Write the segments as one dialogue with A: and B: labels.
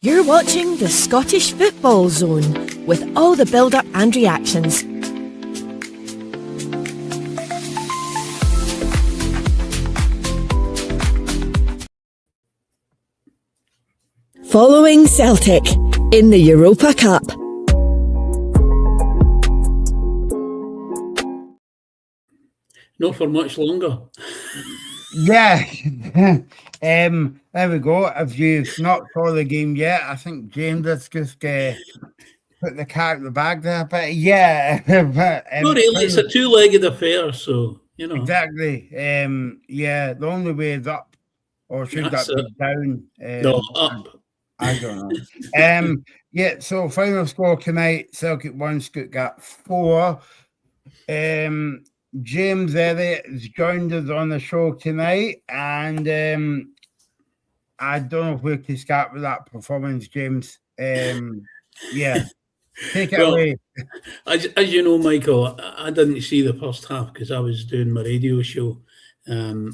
A: You're watching the Scottish Football Zone with all the build-up and reactions. Following Celtic in the Europa Cup.
B: Not for much longer.
C: Yeah. There we go. If you've not saw the game yet, I think James has just put the cat in the bag there. But yeah.
B: Not really. It's a two-legged affair, so, you know.
C: Exactly. Yeah, the only way is up. Or should that be down?
B: No, up.
C: I don't know. Yeah, so final score tonight, Celtic 1, Stuttgart 4. James Elliott has joined us on the show tonight, and I don't know where to start with that performance, James. Yeah, take it away.
B: As you know, Michael, I didn't see the first half because I was doing my radio show,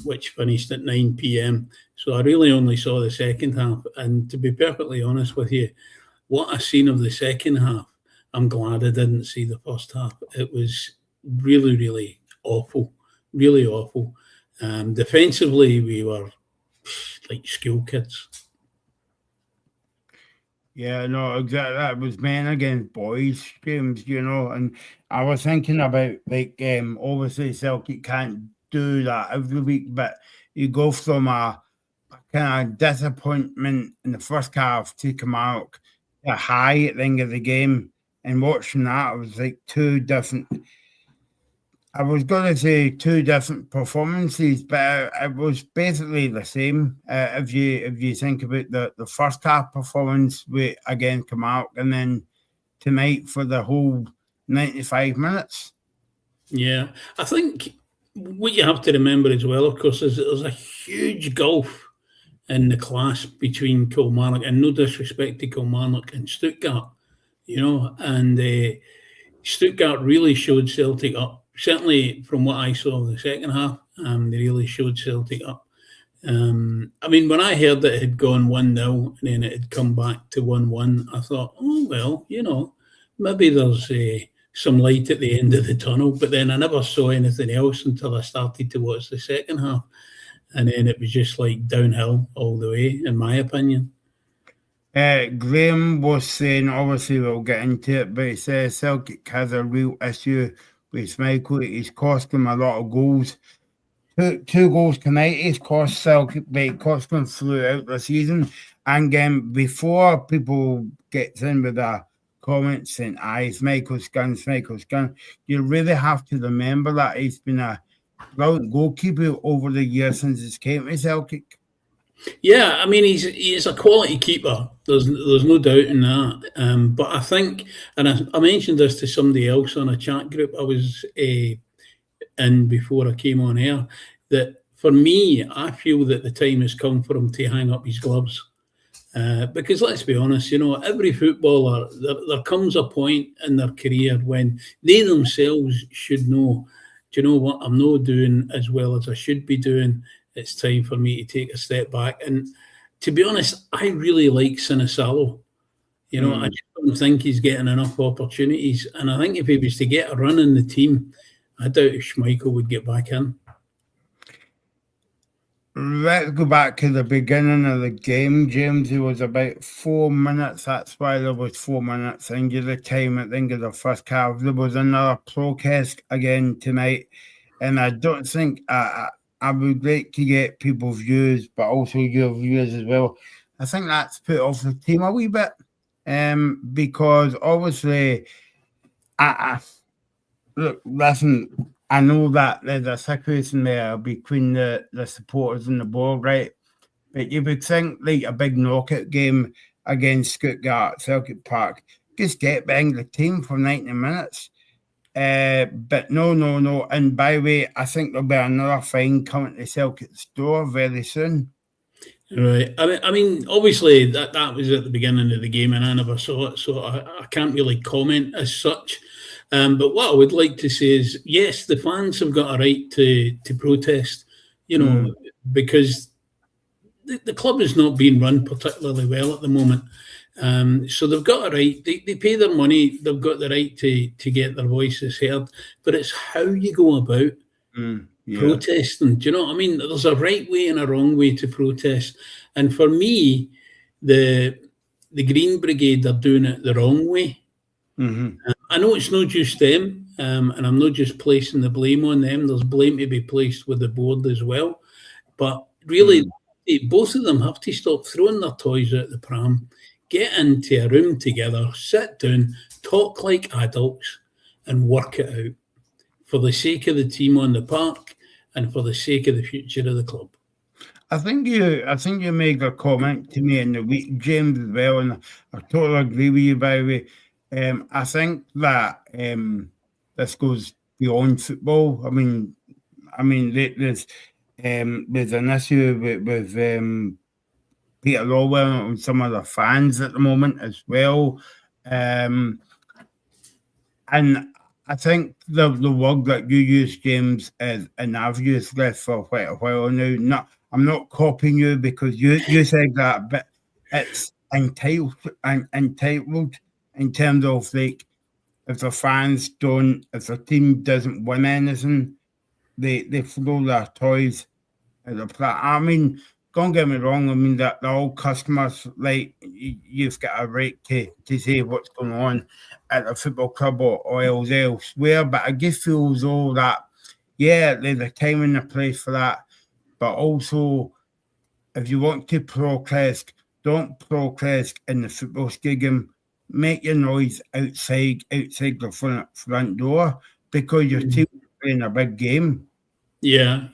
B: which finished at 9 p.m. So I really only saw the second half. And to be perfectly honest with you, what I seen of the second half, I'm glad I didn't see the first half. It was really, really awful, really awful. Defensively, we were like school kids.
C: Yeah, no, exactly. That was men against boys, James, you know. And I was thinking about, like, obviously Celtic can't do that every week, but you go from a kind of disappointment in the first half to come out a high at the end of the game. And watching that, it was like two different performances, but it was basically the same. If you think about the first half performance with again Kamark, and then tonight for the whole 95 minutes.
B: Yeah, I think what you have to remember as well, of course, is that there's a huge gulf in the class between Kilmarnock, and no disrespect to Kilmarnock and Stuttgart, you know, and Stuttgart really showed Celtic up. Certainly from what I saw of the second half, they really showed Celtic up. I mean, when I heard that it had gone 1-0 and then it had come back to 1-1, I thought, oh, well, you know, maybe there's some light at the end of the tunnel. But then I never saw anything else until I started to watch the second half. And then it was just like downhill all the way, in my opinion.
C: Graham was saying, obviously we'll get into it, but he says Celtic has a real issue with Michael. He's cost him a lot of goals. Two goals tonight. He's cost Celtic, but he cost them throughout the season. And before people get in with a comment saying, it's Michael's gun, you really have to remember that he's been a brilliant goalkeeper over the years since he's came to Celtic.
B: Yeah, I mean, he's a quality keeper. There's no doubt in that. But I think, and I mentioned this to somebody else on a chat group I was in before I came on air, that for me, I feel that the time has come for him to hang up his gloves. Because let's be honest, you know, every footballer, there comes a point in their career when they themselves should know, do you know what, I'm not doing as well as I should be doing. It's time for me to take a step back. And to be honest, I really like Sinisalo. You know, I just don't think he's getting enough opportunities. And I think if he was to get a run in the team, I doubt if Schmeichel would get back in.
C: Let's go back to the beginning of the game, James. It was about 4 minutes. That's why there was 4 minutes into the time at the end of the first half. There was another protest again tonight. And I don't think... I would like to get people's views, but also your views as well. I think that's put off the team a wee bit, because obviously, look, listen, I know that there's a situation there between the supporters and the board, right? But you would think like a big knockout game against Stuttgart, Celtic Park, just get behind the team for 90 minutes. But no. And by the way, I think there'll be another fine coming to Celtic's door very soon.
B: Right. I mean, obviously that was at the beginning of the game, and I never saw it, so I can't really comment as such. But what I would like to say is, yes, the fans have got a right to protest, you know, because the club is not being run particularly well at the moment. So they've got a right, they pay their money, they've got the right to get their voices heard, but it's how you go about protesting. Do you know what I mean? There's a right way and a wrong way to protest. And for me, the Green Brigade are doing it the wrong way. I know it's not just them, and I'm not just placing the blame on them. There's blame to be placed with the board as well. But really, both of them have to stop throwing their toys out the pram, get into a room together, sit down, talk like adults, and work it out for the sake of the team on the park and for the sake of the future of the club.
C: I think you made a comment to me in the week, James, as well, and I totally agree with you, by the way. I think that this goes beyond football. I mean, there's an issue with Peter Lawwell and some of the fans at the moment as well, and I think the word that you use, James, is, and I've used this for quite a while now. I'm not copying you because you said that, but it's entitled in terms of, like, if the fans if the team doesn't win anything, they throw their toys at the plat. I mean, don't get me wrong. I mean that all customers, like, you've got a right to say what's going on at the football club or elsewhere. But I just feel as though that, yeah, there's a time and a place for that. But also, if you want to protest, don't protest in the football stadium. Make your noise outside the front door, because your team is playing a big game.
B: Yeah.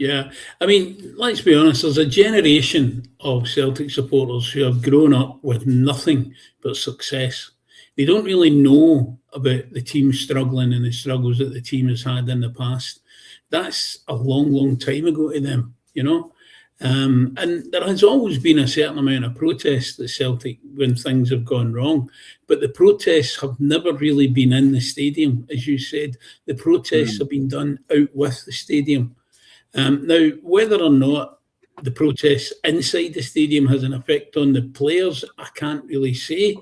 B: I mean, let's be honest, there's a generation of Celtic supporters who have grown up with nothing but success. They don't really know about the team struggling and the struggles that the team has had in the past. That's a long, long time ago to them, you know. And there has always been a certain amount of protest at Celtic when things have gone wrong, but the protests have never really been in the stadium, as you said. The protests have been done out with the stadium. Now, whether or not the protests inside the stadium has an effect on the players, I can't really say.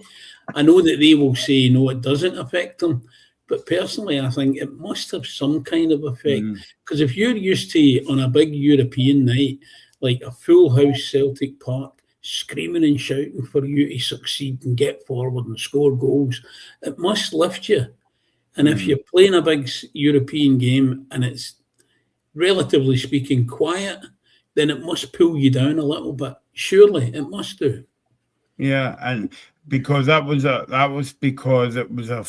B: I know that they will say, no, it doesn't affect them. But personally, I think it must have some kind of effect. Because if you're used to, on a big European night, like a full house Celtic Park, screaming and shouting for you to succeed and get forward and score goals, it must lift you. And if you're playing a big European game and it's, relatively speaking, quiet, then it must pull you down a little bit. Surely it must do.
C: Yeah, and because that was because it was a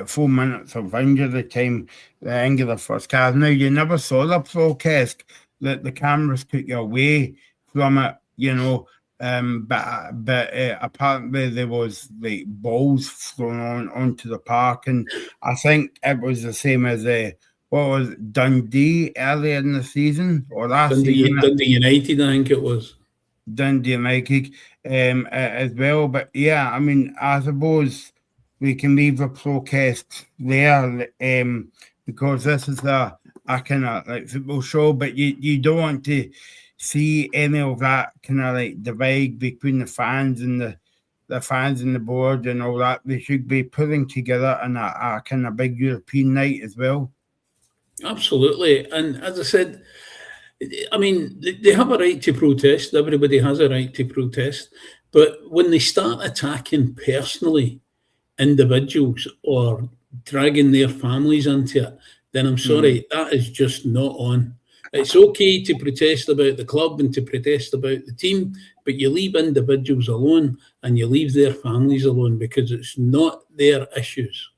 C: 4 minutes of injury time, the end of the first half. Now, you never saw the protest, that the cameras took you away from it, you know. But apparently there was, like, balls thrown onto the park, and I think it was the same as what was it, Dundee earlier in the season or last season?
B: Dundee United, I think it was.
C: Dundee United as well. But yeah, I mean, I suppose we can leave the protest there, because this is a kind of like football show, but you don't want to see any of that kind of like divide between the fans and the fans and the board and all that. They should be pulling together in a kind of big European night as well.
B: Absolutely. And as I said, I mean, they have a right to protest. Everybody has a right to protest. But when they start attacking personally individuals or dragging their families into it, then I'm sorry, that is just not on. It's okay to protest about the club and to protest about the team, but you leave individuals alone and you leave their families alone, because it's not their issues.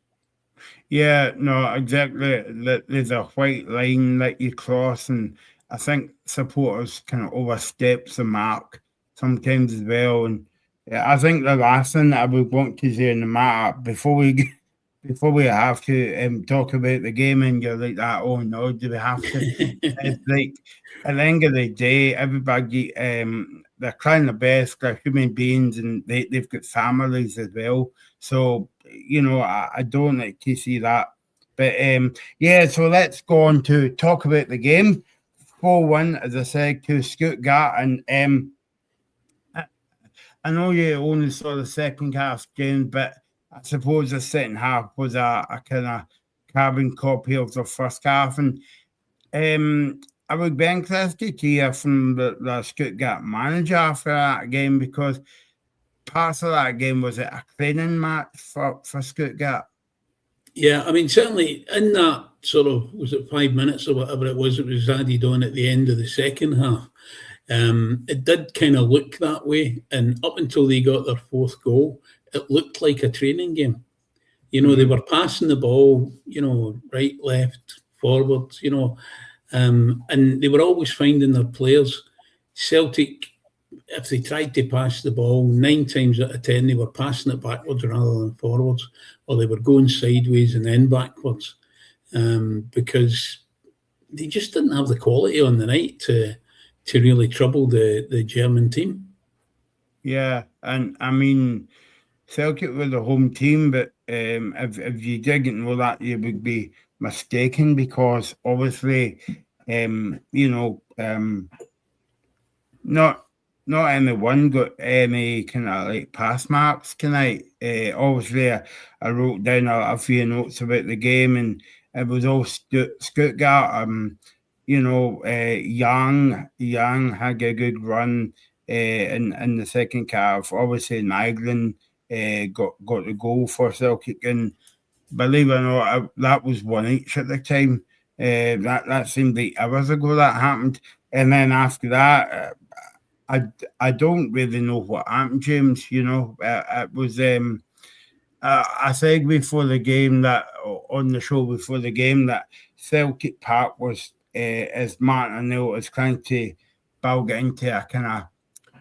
C: Yeah, no, exactly. There's a white line that you cross, and I think supporters kind of oversteps the mark sometimes as well. And yeah, I think the last thing that I would want to say in the matter before we have to talk about the game, and you're like that, oh no, do we have to? It's like, at the end of the day, everybody they're trying their best, they're human beings, and they've got families as well. So, you know, I don't like to see that. But yeah, so let's go on to talk about the game. 4-1, as I said, to Stuttgart. And I know you only saw the second half, James, but I suppose the second half was a kind of carbon copy of the first half. And I would be interested to hear from the Stuttgart manager after that game, because part of that game was it a training match for Stuttgart.
B: Yeah, I mean, certainly in that sort of, was it 5 minutes or whatever it was added on at the end of the second half, it did kind of look that way. And up until they got their fourth goal, it looked like a training game. They were passing the ball, right, left, forward, and they were always finding their players. Celtic, if they tried to pass the ball, 9 times out of 10, they were passing it backwards rather than forwards, or they were going sideways and then backwards, because they just didn't have the quality on the night to really trouble the German team.
C: Yeah, and I mean, Celtic were the home team, but if you didn't know that, you would be mistaken, because obviously, not anyone got any kind of like pass marks tonight. Obviously, I wrote down a few notes about the game, and it was all Stuttgart. Young had a good run in the second half. Obviously, Nygren got the goal for Celtic, and believe it or not, that was 1 each at the time. That seemed like hours ago that happened, and then after that, I don't really know what happened, James. It was. I said before the game that on the show before the game that Celtic Park was, as Martin O'Neill was trying to build it into a kind of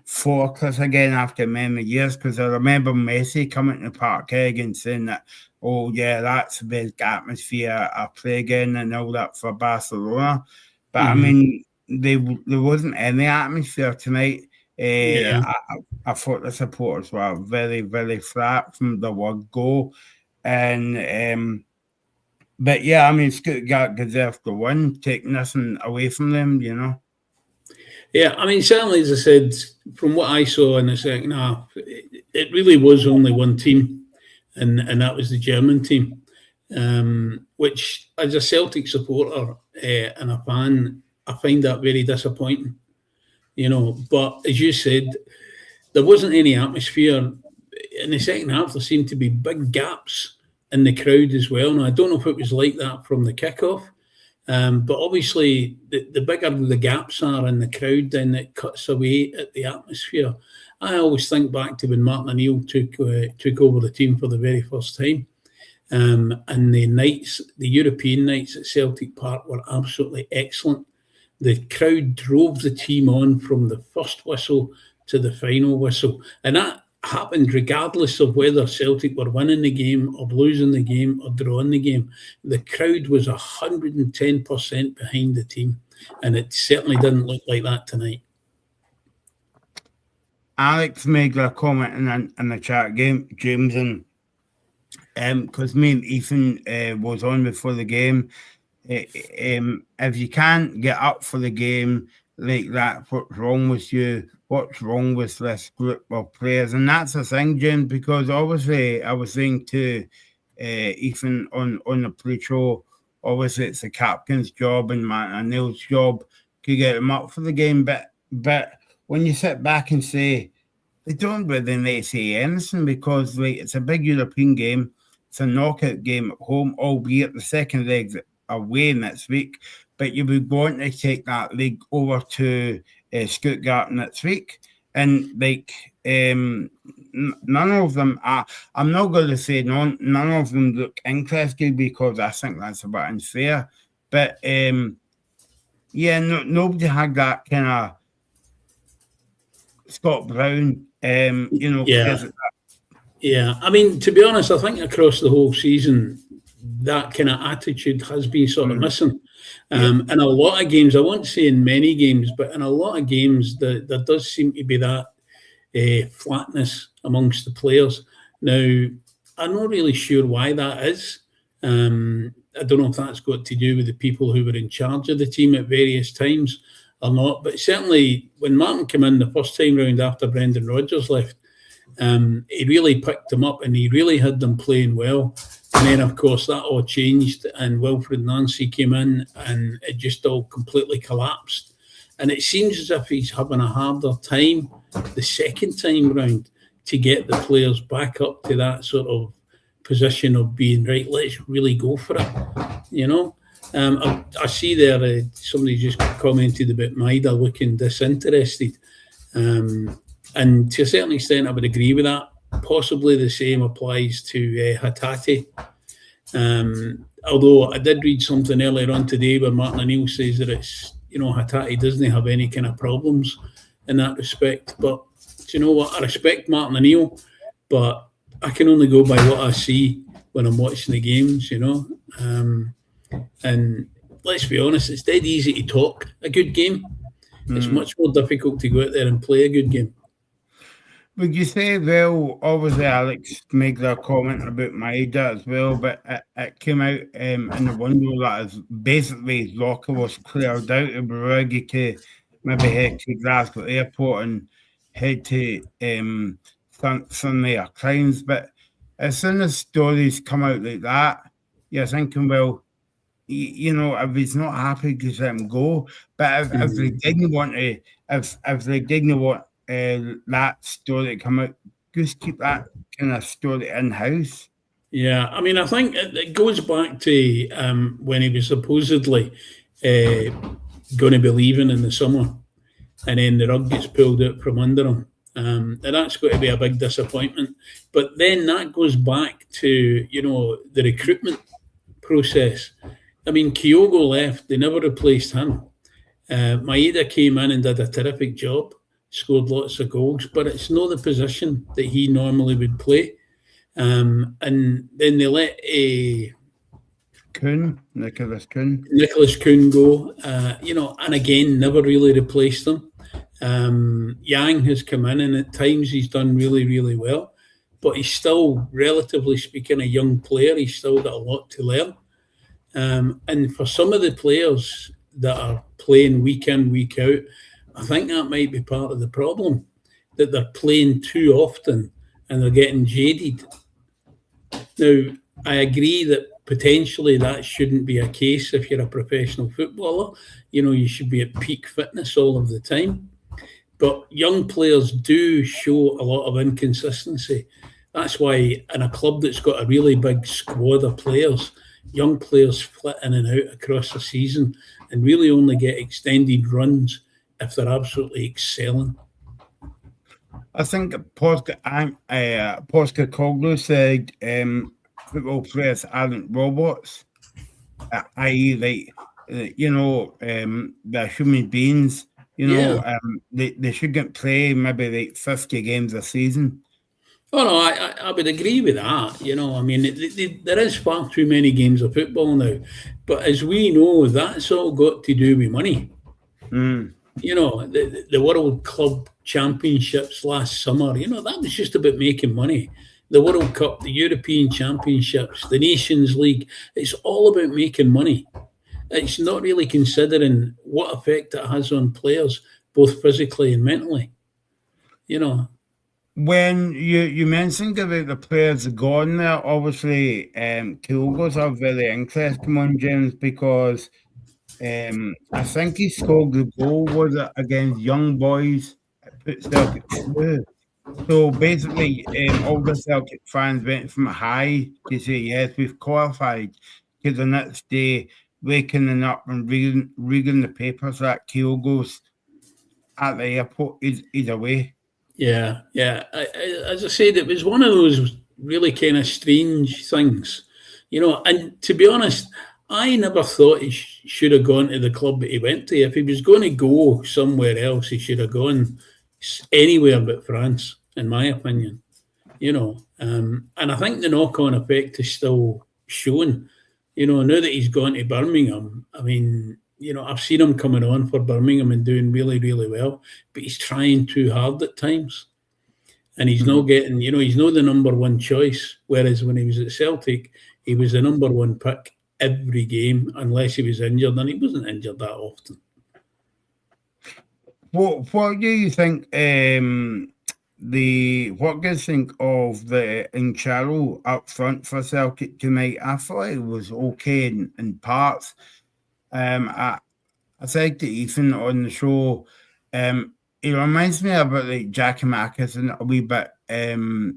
C: fortress again after many years, because I remember Messi coming to Parkhead and saying that, oh yeah, that's a big atmosphere, I play again and all that for Barcelona. But I mean, there wasn't any atmosphere tonight. I thought the supporters were very, very flat from the word go. And but yeah, I mean, Stuttgart deserved the win, take nothing away from them,
B: Yeah, I mean, certainly, as I said, from what I saw in the second half, it really was only one team, and that was the German team, which, as a Celtic supporter and a fan, I find that very disappointing. But as you said, there wasn't any atmosphere. In the second half, there seemed to be big gaps in the crowd as well. Now, I don't know if it was like that from the kickoff, but obviously, the bigger the gaps are in the crowd, then it cuts away at the atmosphere. I always think back to when Martin O'Neill took over the team for the very first time, and the European nights at Celtic Park were absolutely excellent. The crowd drove the team on from the first whistle to the final whistle, and that happened regardless of whether Celtic were winning the game or losing the game or drawing the game. The crowd was 110% behind the team, and it certainly didn't look like that tonight.
C: Alex made a comment in the chat game, James, and because me and Ethan was on before the game. If you can't get up for the game like that, what's wrong with you? What's wrong with this group of players? And that's the thing, James, because obviously I was saying to Ethan on the pre-show, obviously it's the captain's job and Neil's job to get them up for the game. But when you sit back and say, they don't really need to say anything, because like it's a big European game, it's a knockout game at home, albeit the second leg's away next week, but you would want to take that league over to Stuttgart next week, and like none of them are. I'm not going to say none of them look interested, because I think that's a bit unfair. But nobody had that kind of Scott Brown,
B: Yeah, I mean, to be honest, I think across the whole season, that kind of attitude has been sort of missing. In a lot of games, I won't say in many games, but in a lot of games, there does seem to be that flatness amongst the players. Now, I'm not really sure why that is. I don't know if that's got to do with the people who were in charge of the team at various times or not, but certainly when Martin came in the first time round after Brendan Rodgers left, He really picked them up and he really had them playing well. And then, of course, that all changed and Wilfred Nancy came in and it just all completely collapsed. And it seems as if he's having a harder time the second time round to get the players back up to that sort of position of being, right, let's really go for it, I see there somebody just commented about Maida looking disinterested. And to a certain extent, I would agree with that. Possibly the same applies to Hatate. Although I did read something earlier on today where Martin O'Neill says that it's, Hatate doesn't have any kind of problems in that respect. But do you know what? I respect Martin O'Neill, but I can only go by what I see when I'm watching the games, and let's be honest, it's dead easy to talk a good game. It's much more difficult to go out there and play a good game.
C: Would you say, well, obviously Alex made that comment about Maida as well, but it came out in the window that basically his locker was cleared out. It was ready to maybe head to Glasgow Airport and head to Sunday or Crimes. But as soon as stories come out like that, you're thinking, well, if he's not happy, just let him go. But if they didn't want to, if they didn't want that story to come out, just keep that kind of story in-house.
B: Yeah, I mean, I think it goes back to when he was supposedly going to be leaving in the summer, and then the rug gets pulled out from under him. And that's going to be a big disappointment. But then that goes back to, the recruitment process. I mean, Kyogo left, they never replaced him. Maeda came in and did a terrific job, scored lots of goals, but it's not the position that he normally would play. And then they let
C: Nicholas
B: Kuhn go, and again, never really replaced him. Yang has come in and at times he's done really, really well, but he's still, relatively speaking, a young player. He's still got a lot to learn. And for some of the players that are playing week in, week out, I think that might be part of the problem, that they're playing too often and they're getting jaded. Now, I agree that potentially that shouldn't be a case if you're a professional footballer. You should be at peak fitness all of the time. But young players do show a lot of inconsistency. That's why in a club that's got a really big squad of players, young players flit in and out across the season and really only get extended runs if they're absolutely excelling.
C: I think Posca Koglu said football players aren't robots, i.e. they're human beings. They shouldn't play maybe 50 games a season.
B: Oh, no, I would agree with that. I mean, there is far too many games of football now. But as we know, that's all got to do with money. The World Club Championships last summer, that was just about making money. The World Cup, the European Championships, the Nations League, it's all about making money. It's not really considering what effect it has on players, both physically and mentally.
C: When you mentioned about the players gone there, obviously Kyogo's are very interesting one, James, because I think he scored the goal was it against Young Boys at put Celtic through. So basically, all the Celtic fans went from a high to say, yes, we've qualified, to the next day waking up and reading the papers that Kyogo's at the airport, he's away.
B: Yeah. As I said, it was one of those really kind of strange things, and to be honest, I never thought he should have gone to the club that he went to. If he was going to go somewhere else, he should have gone anywhere but France, in my opinion. And I think the knock-on effect is still showing. Now that he's gone to Birmingham, I mean, I've seen him coming on for Birmingham and doing really, really well, but he's trying too hard at times. And he's not getting, he's not the number one choice. Whereas when he was at Celtic, he was the number one pick every game, unless he was injured, and he wasn't injured that often.
C: What do you think what do you think of the Incharo up front for Celtic tonight? I thought it was okay in parts. I said to Ethan on the show, he reminds me about like Jackie Mackison a wee bit.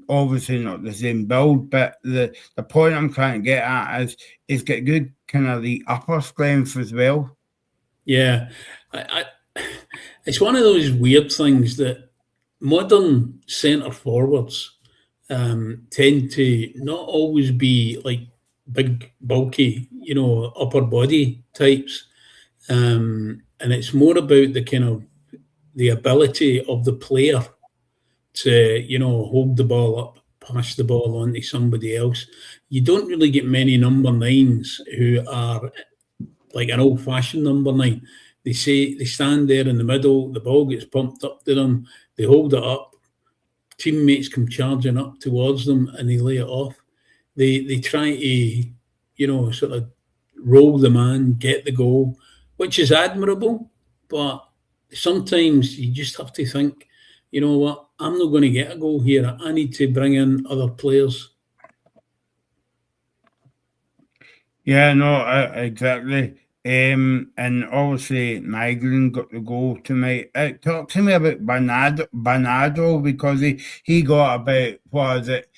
C: Obviously not the same build, but the point I'm trying to get at is he's got good kind of the upper strength as well.
B: Yeah, it's one of those weird things that modern centre forwards tend to not always be like big, bulky, upper body types, and it's more about the kind of the ability of the player to hold the ball up, pass the ball on to somebody else. You don't really get many number nines who are like an old-fashioned number nine. They stand there in the middle, the ball gets pumped up to them, they hold it up, teammates come charging up towards them, and they lay it off. They try to, sort of roll the man, get the goal, which is admirable, but sometimes you just have to think, you know what, I'm not going to get a goal here. I need to bring in other players.
C: Yeah, no, exactly. And obviously, Nigel got the goal tonight. Talk to me about Bernardo because he got about what was it?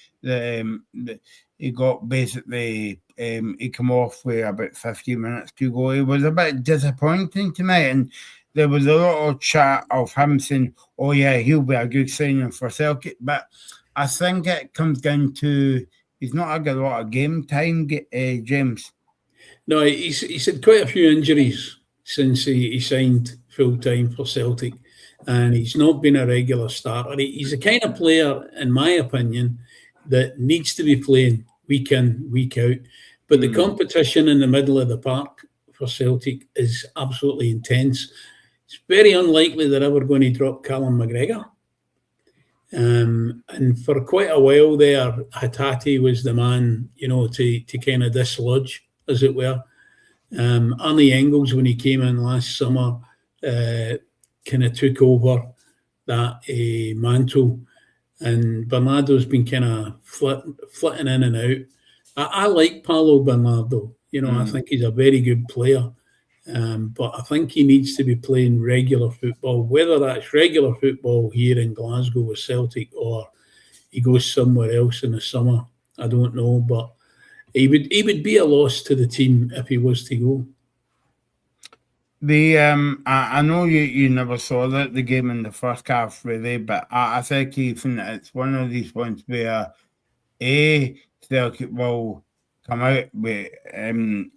C: He got basically he came off with about 15 minutes to go. It was a bit disappointing tonight, and there was a lot of chat of him saying, "Oh yeah, he'll be a good signing for Celtic," but I think it comes down to he's not got a lot of game time, James.
B: No, he's had quite a few injuries since he signed full time for Celtic, and he's not been a regular starter. He's the kind of player, in my opinion, that needs to be playing week in, week out. But the competition in the middle of the park for Celtic is absolutely intense. It's very unlikely they're ever going to drop Callum McGregor. And for quite a while there, Hatate was the man, to kind of dislodge, as it were. Arnie Engels, when he came in last summer, kind of took over that mantle, and Bernardo's been kind of flitting in and out. I like Paulo Bernardo. I think he's a very good player, but I think he needs to be playing regular football, whether that's regular football here in Glasgow with Celtic or he goes somewhere else in the summer. I don't know, but he would be a loss to the team if he was to go.
C: I know you never saw the game in the first half really, but I think Ethan, it's one of these ones where Celtic will come out with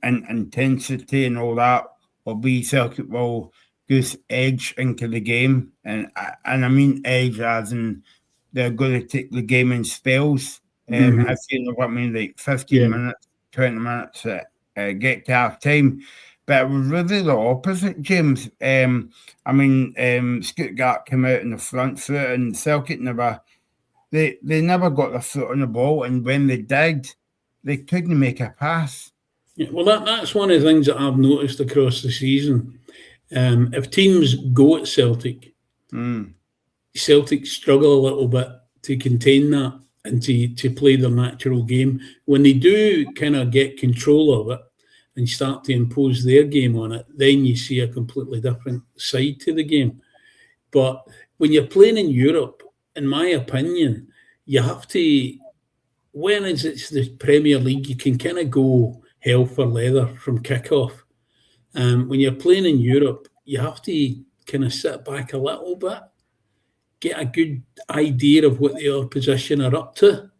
C: intensity and all that, or B Celtic will goose edge into the game, and I mean edge as in they're going to take the game in spells. I've seen what I mean, like 15 minutes, 20 minutes, get to half time. But it was really the opposite, James. Stuttgart came out in the front foot, and Celtic they never got their foot on the ball, and when they did, they couldn't make a pass.
B: Yeah, well, that's one of the things that I've noticed across the season. If teams go at Celtic, Celtic struggle a little bit to contain that and to play their natural game. When they do kind of get control of it and start to impose their game on it, then you see a completely different side to the game. But when you're playing in Europe, in my opinion, you have to, when it's the Premier League, you can kind of go hell for leather from kickoff. When you're playing in Europe, you have to kind of sit back a little bit, get a good idea of what the opposition are up to,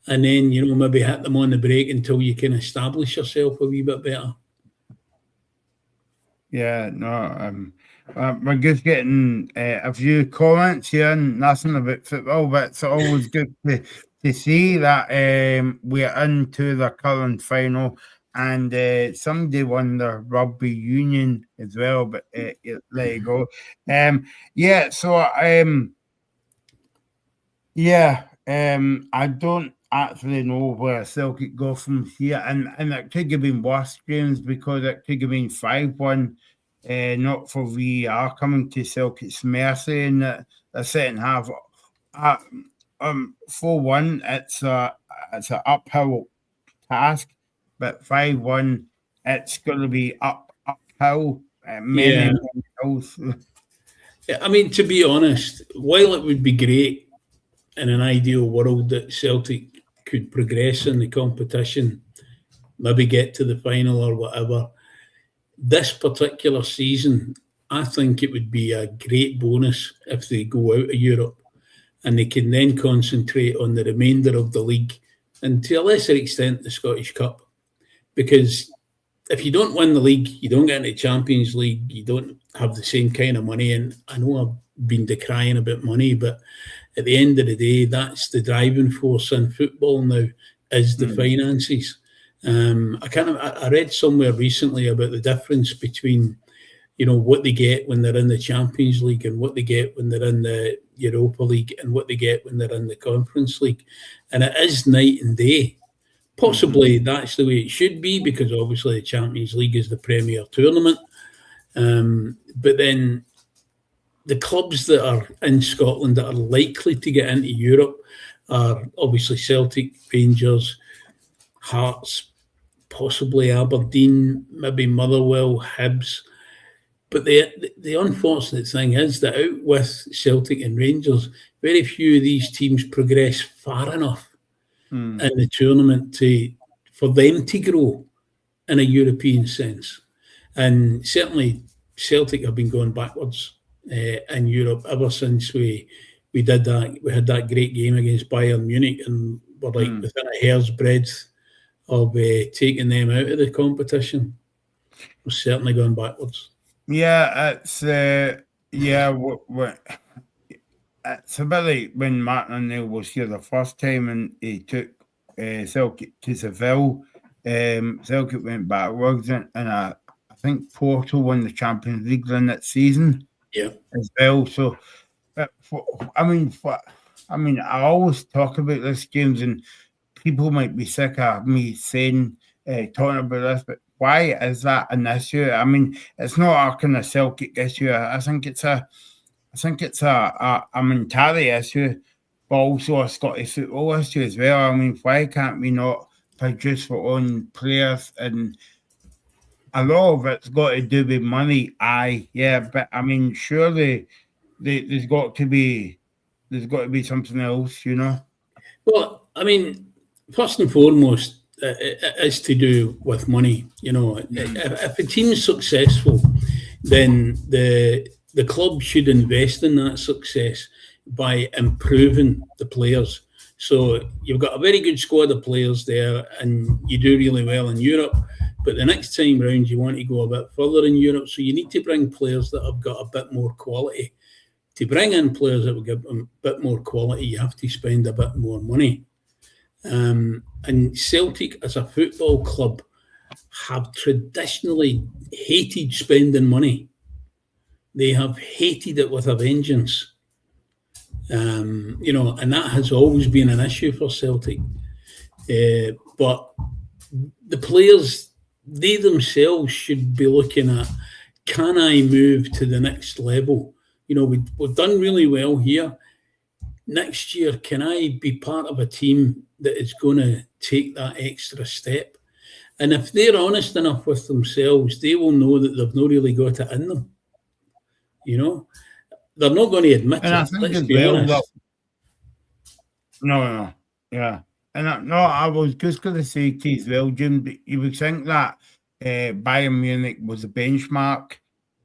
B: and then, maybe hit them on the break until you can establish yourself a wee bit better.
C: Yeah, no, we're just getting a few comments here and nothing about football, but it's always good to see that we're into the current final, and somebody won the rugby union as well, but there you go. I don't actually know where Celtic go from here, and it could have been worse, James, because it could have been 5-1, not for VAR coming to Celtic's mercy in the second half, 4-1, it's an uphill task, but 5-1, it's going to be uphill, many hills.
B: I mean, to be honest, while it would be great in an ideal world that Celtic could progress in the competition, maybe get to the final or whatever, this particular season, I think it would be a great bonus if they go out of Europe and they can then concentrate on the remainder of the league and to a lesser extent the Scottish Cup. Because if you don't win the league, you don't get into the Champions League, you don't have the same kind of money. And I know I've been decrying about money, but at the end of the day, that's the driving force in football now, is the finances. I read somewhere recently about the difference between, what they get when they're in the Champions League and what they get when they're in the Europa League and what they get when they're in the Conference League. And it is night and day. Possibly that's the way it should be, because obviously the Champions League is the premier tournament. But then the clubs that are in Scotland that are likely to get into Europe are obviously Celtic, Rangers, Hearts, possibly Aberdeen, maybe Motherwell, Hibs. But the unfortunate thing is that out with Celtic and Rangers, very few of these teams progress far enough in the tournament for them to grow in a European sense. And certainly Celtic have been going backwards in Europe ever since we did that. We had that great game against Bayern Munich and we're like within a hair's breadth of taking them out of the competition. We're certainly going backwards.
C: Yeah, it's it's a bit like when Martin O'Neill was here the first time and he took Celtic to Seville. Celtic went backwards, and I think Porto won the Champions League in that season.
B: Yeah,
C: as well. So, I always talk about this, James, and people might be sick of me saying talking about this, but why is that an issue? I mean, it's not a kind of Celtic issue. I think it's a mentality issue, but also a Scottish football issue as well. I mean, why can't we not produce our own players? And a lot of it's got to do with money. But I mean, surely there's got to be something else,
B: Well, I mean, first and foremost, it is to do with money. If a team is successful, then the club should invest in that success by improving the players. So you've got a very good squad of players there and you do really well in Europe, but the next time round you want to go a bit further in Europe, so you need to bring players that have got a bit more quality. To bring in players that will give them a bit more quality, you have to spend a bit more money. And Celtic as a football club have traditionally hated spending money. They have hated it with a vengeance. And that has always been an issue for Celtic. But the players, they themselves should be looking at, can I move to the next level? We've done really well here. Next year, can I be part of a team that is going to take that extra step? And if they're honest enough with themselves, they will know that they've not really got it in them. They're not going to admit
C: and
B: it.
C: I think
B: Let's
C: as
B: be
C: well,
B: honest.
C: No, yeah. And I was just going to say to you as well, Jim, you would think that Bayern Munich was a benchmark,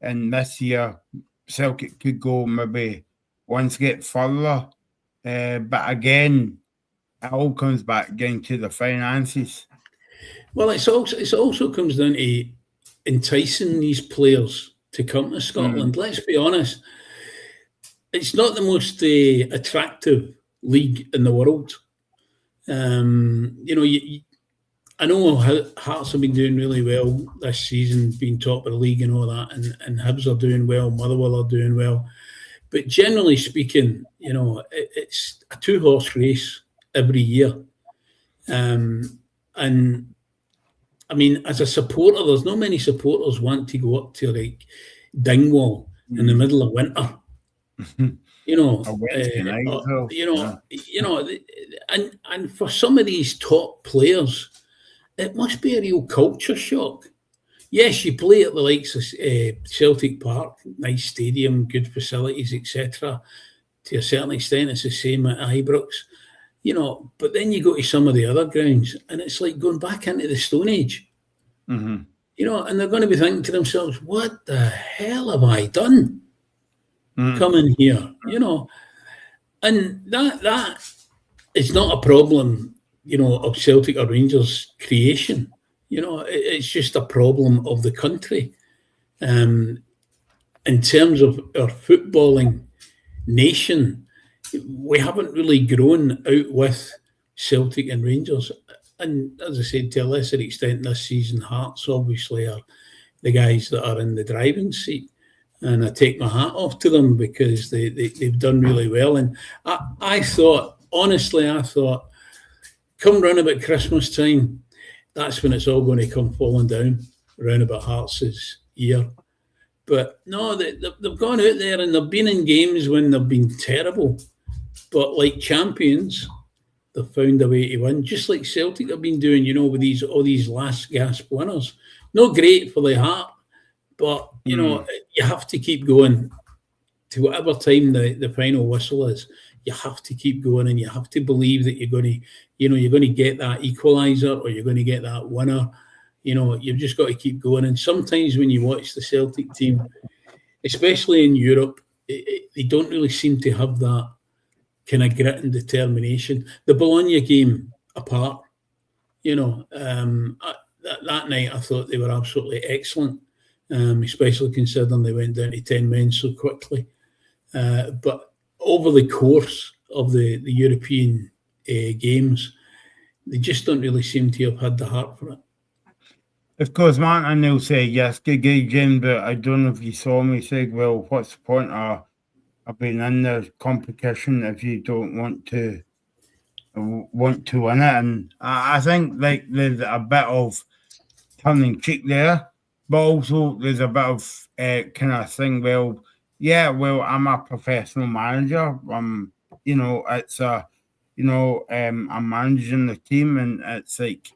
C: and this year Celtic could go maybe once get further. But again, it all comes back again to the finances.
B: Well, it also comes down to enticing these players to come to Scotland. Let's be honest. It's not the most attractive league in the world. I know Hearts have been doing really well this season, being top of the league and all that, and Hibs are doing well, Motherwell are doing well. But generally speaking, it's a two-horse race every year. And I mean, as a supporter, there's not many supporters want to go up to like Dingwall in the middle of winter. You know,
C: A Wednesday night, so,
B: and for some of these top players, it must be a real culture shock. Yes, you play at the likes of Celtic Park, nice stadium, good facilities, etc. To a certain extent, it's the same at Ibrox, but then you go to some of the other grounds and it's like going back into the Stone Age, and they're going to be thinking to themselves, what the hell have I done coming here? And that is not a problem, of Celtic or Rangers creation. It's just a problem of the country. In terms of our footballing nation, we haven't really grown out with Celtic and Rangers. And as I said, to a lesser extent this season, Hearts obviously are the guys that are in the driving seat. And I take my hat off to them because they've done really well. And I thought, honestly, come round about Christmas time, that's when it's all going to come falling down, round about Hearts' ear. But no, they've gone out there and they've been in games when they've been terrible. But like champions, they've found a way to win, just like Celtic have been doing, with all these last gasp winners. Not great for the heart, but, you have to keep going to whatever time the final whistle is. You have to keep going and you have to believe that you're going to get that equaliser or you're going to get that winner. You've just got to keep going. And sometimes when you watch the Celtic team, especially in Europe, they don't really seem to have that kind of grit and determination. The Bologna game apart, that night I thought they were absolutely excellent, especially considering they went down to 10 men so quickly. But over the course of the European games, they just don't really seem to have had the heart for it.
C: Of course, Martin will say, yes, good game, but I don't know if you saw me say, well, what's the point of being in the competition if you don't want to win it? And I think like there's a bit of turning cheek there, but also there's a bit of kind of thing, well, I'm a professional manager. It's I'm managing the team, and it's like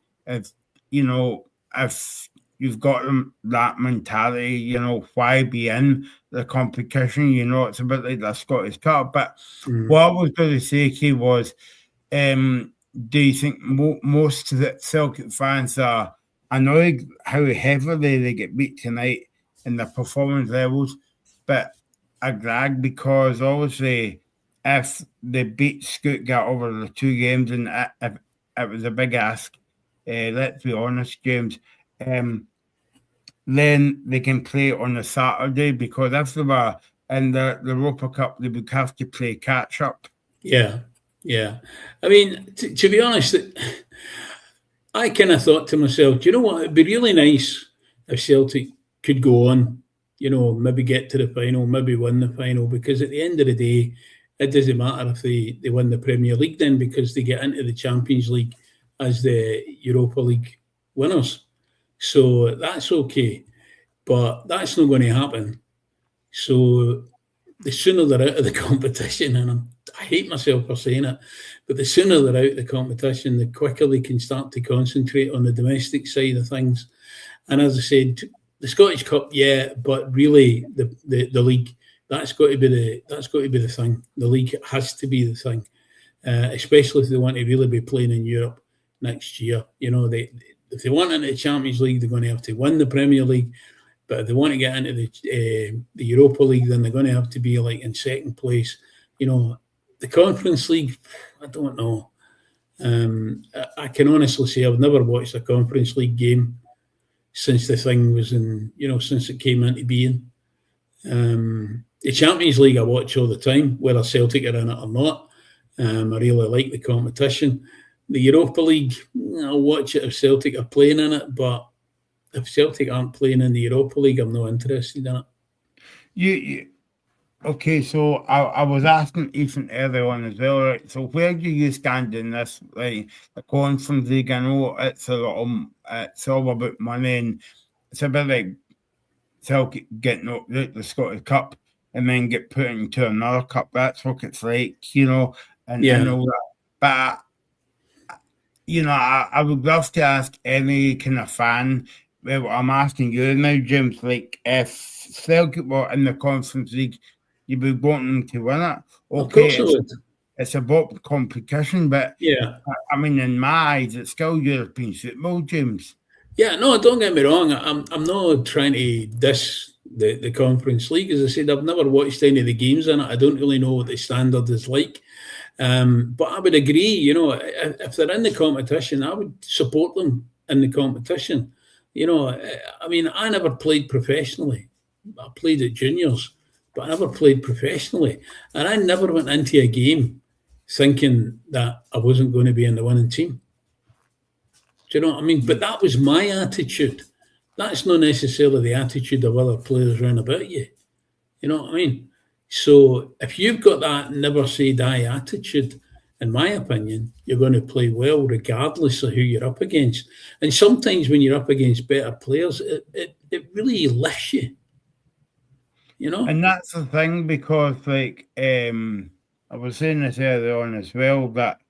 C: if you've got that mentality, why be in the competition? It's a bit like the Scottish Cup. But what I was going to say, Kay, was, do you think most of the Celtic fans are annoyed how heavily they get beat tonight in the performance levels, but a drag because obviously if they beat Stuttgart over the two games, and if it was a big ask, let's be honest, James, then they can play on a Saturday, because if they were in the Europa Cup, they would have to play catch up.
B: Yeah. I mean, to be honest, I kind of thought to myself, do you know what? It'd be really nice if Celtic could go on, maybe get to the final, maybe win the final, because at the end of the day, it doesn't matter if they win the Premier League then, because they get into the Champions League as the Europa League winners. So that's okay. But that's not going to happen. So the sooner they're out of the competition, and I hate myself for saying it, but the sooner they're out of the competition, the quicker they can start to concentrate on the domestic side of things. And as I said, the Scottish Cup, yeah, but really the league, that's got to be the thing. The league has to be the thing, especially if they want to really be playing in Europe next year. If they want into the Champions League, they're going to have to win the Premier League. But if they want to get into the Europa League, then they're going to have to be like in second place. The Conference League, I don't know. I can honestly say I've never watched a Conference League game since the thing was since it came into being. The Champions League I watch all the time, whether Celtic are in it or not. I really like the competition. The Europa League, I'll watch it if Celtic are playing in it, but if Celtic aren't playing in the Europa League, I'm not interested in it.
C: Okay, so I was asking Ethan earlier on as well, right? So where do you stand in this, like the Conference League? I know it's all about money, and it's a bit like Celtic getting out the Scottish Cup. and then get put into another cup. That's what it's like, and all that. But I would love to ask any kind of fan. Well, I'm asking you now, James. Like, if Celtic were in the Conference League, you'd be wanting to win it.
B: Of course
C: Okay,
B: I would.
C: it's about the competition, but
B: Yeah.
C: I mean, in my eyes, it's still European football, James.
B: Yeah, no, don't get me wrong. I'm not trying to diss the Conference League. As I said, I've never watched any of the games in it. I don't really know what the standard is like. But I would agree, if they're in the competition, I would support them in the competition. I mean, I never played professionally. I played at juniors, but I never played professionally. And I never went into a game thinking that I wasn't going to be in the winning team. Do you know what I mean? But that was my attitude. That's not necessarily the attitude of other players around about you. You know what I mean? So if you've got that never say die attitude, in my opinion, you're going to play well regardless of who you're up against. And sometimes when you're up against better players, it really lifts you.
C: And that's the thing, because like I was saying this earlier on as well, that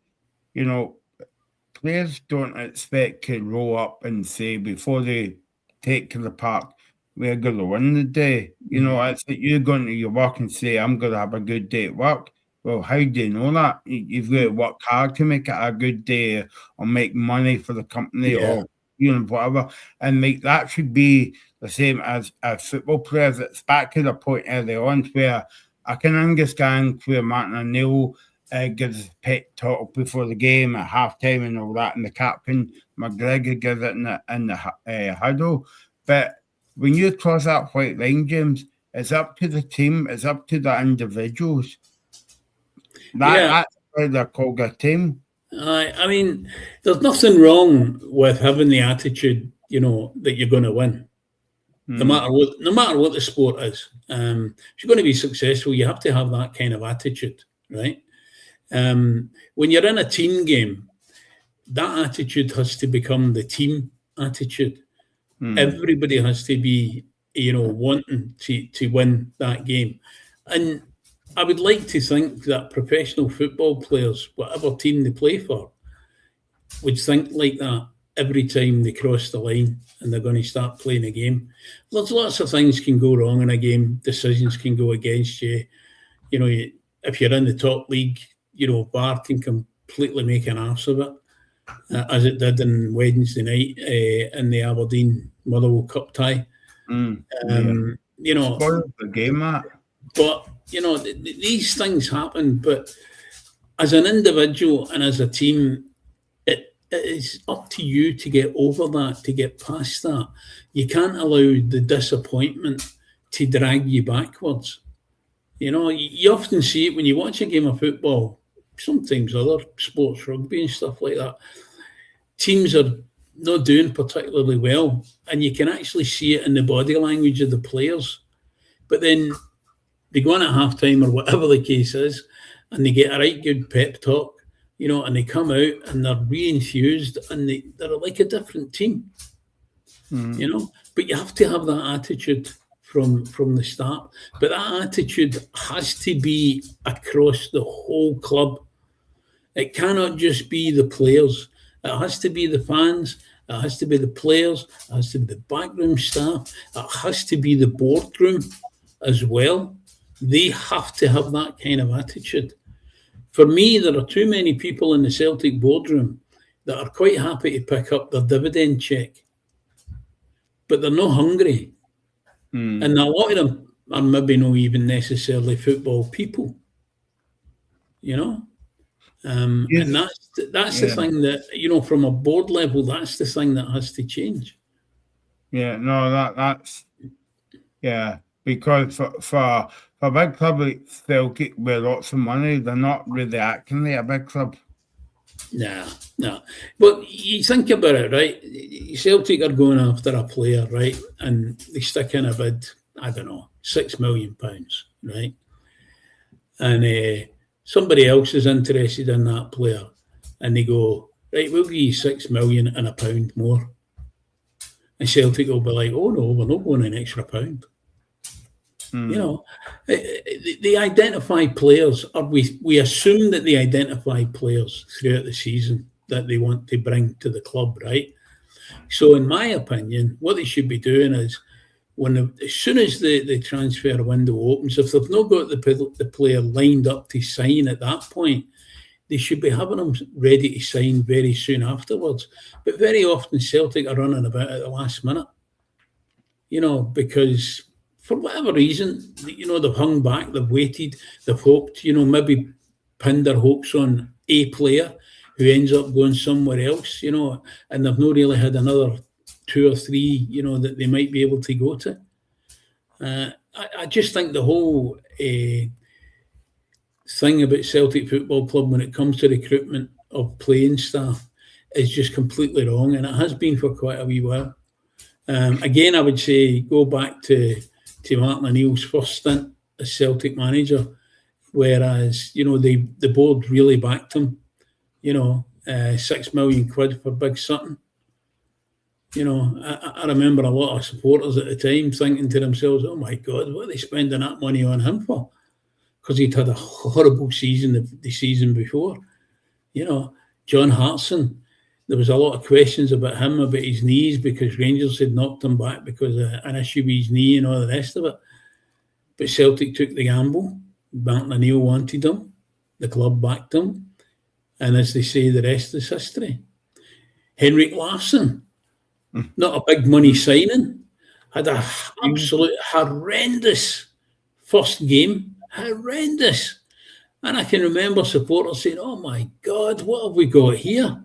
C: players don't expect to roll up and say before they take to the park, we're going to win the day. It's like you're going to your work and say, I'm going to have a good day at work. Well, how do you know that? You've got to work hard to make it a good day, or make money for the company, or whatever. And like that should be the same as football players. It's back to the point earlier on where I can understand where Martin O'Neill gives a pep talk before the game at halftime and all that, and the captain McGregor gives it in the huddle. But when you cross that white line, James, it's up to the team, it's up to the individuals. That's why they're called a team.
B: I mean, there's nothing wrong with having the attitude, that you're going to win, no matter what the sport is. If you're going to be successful, you have to have that kind of attitude, right? When you're in a team game, that attitude has to become the team attitude. Everybody has to be, wanting to win that game. And I would like to think that professional football players, whatever team they play for, would think like that every time they cross the line and they're going to start playing a game. There's lots of things can go wrong in a game. Decisions can go against you. If you're in the top league, VAR can completely make an arse of it, as it did on Wednesday night in the Aberdeen Motherwell Cup tie.
C: Spoiled the game, that.
B: But, these things happen. But as an individual and as a team, it is up to you to get over that, to get past that. You can't allow the disappointment to drag you backwards. You often see it when you watch a game of football, sometimes other sports, rugby and stuff like that. Teams are not doing particularly well, and you can actually see it in the body language of the players. But then they go on at halftime or whatever the case is, and they get a right good pep talk, and they come out and they're re-enthused and they're like a different team, But you have to have that attitude from the start. But that attitude has to be across the whole club. It cannot just be the players. It has to be the fans. It has to be the players. It has to be the backroom staff. It has to be the boardroom as well. They have to have that kind of attitude. For me, there are too many people in the Celtic boardroom that are quite happy to pick up their dividend check, but they're not hungry. And a lot of them are maybe not even necessarily football people, And that's the thing that, from a board level, that's the thing that has to change.
C: That's because for a big club like Celtic with lots of money, they're not really acting like a big club.
B: No. But you think about it, right? Celtic are going after a player, right? And they stick in a bid, I don't know, £6 million, right? And somebody else is interested in that player, and they go, right, we'll give you £6 million and a pound more. And Celtic will be like, oh no, we're not going an extra pound. You know, they identify players, or we assume that they identify players throughout the season that they want to bring to the club, right? So, in my opinion, what they should be doing is as soon as the transfer window opens, if they've not got the player lined up to sign at that point, they should be having them ready to sign very soon afterwards. But very often Celtic are running about at the last minute, you know, because for whatever reason, you know, they've hung back, they've waited, they've hoped, you know, maybe pinned their hopes on a player who ends up going somewhere else, you know, and they've not really had another 2 or 3, you know, that they might be able to go to. I just think the whole thing about Celtic Football Club when it comes to recruitment of playing staff is just completely wrong, and it has been for quite a wee while. Again, I would say go back to Martin O'Neill's first stint as Celtic manager, whereas, you know, the board really backed him, you know, £6 million for Big Sutton. You know, I remember a lot of supporters at the time thinking to themselves, oh my God, what are they spending that money on him for? Because he'd had a horrible season the season before. You know, John Hartson, there was a lot of questions about him, about his knees, because Rangers had knocked him back because of an issue with his knee and all the rest of it. But Celtic took the gamble. Martin O'Neill wanted him. The club backed him. And as they say, the rest is history. Henrik Larsson, not a big money signing, had an absolute horrendous first game. Horrendous. And I can remember supporters saying, oh my God, what have we got here?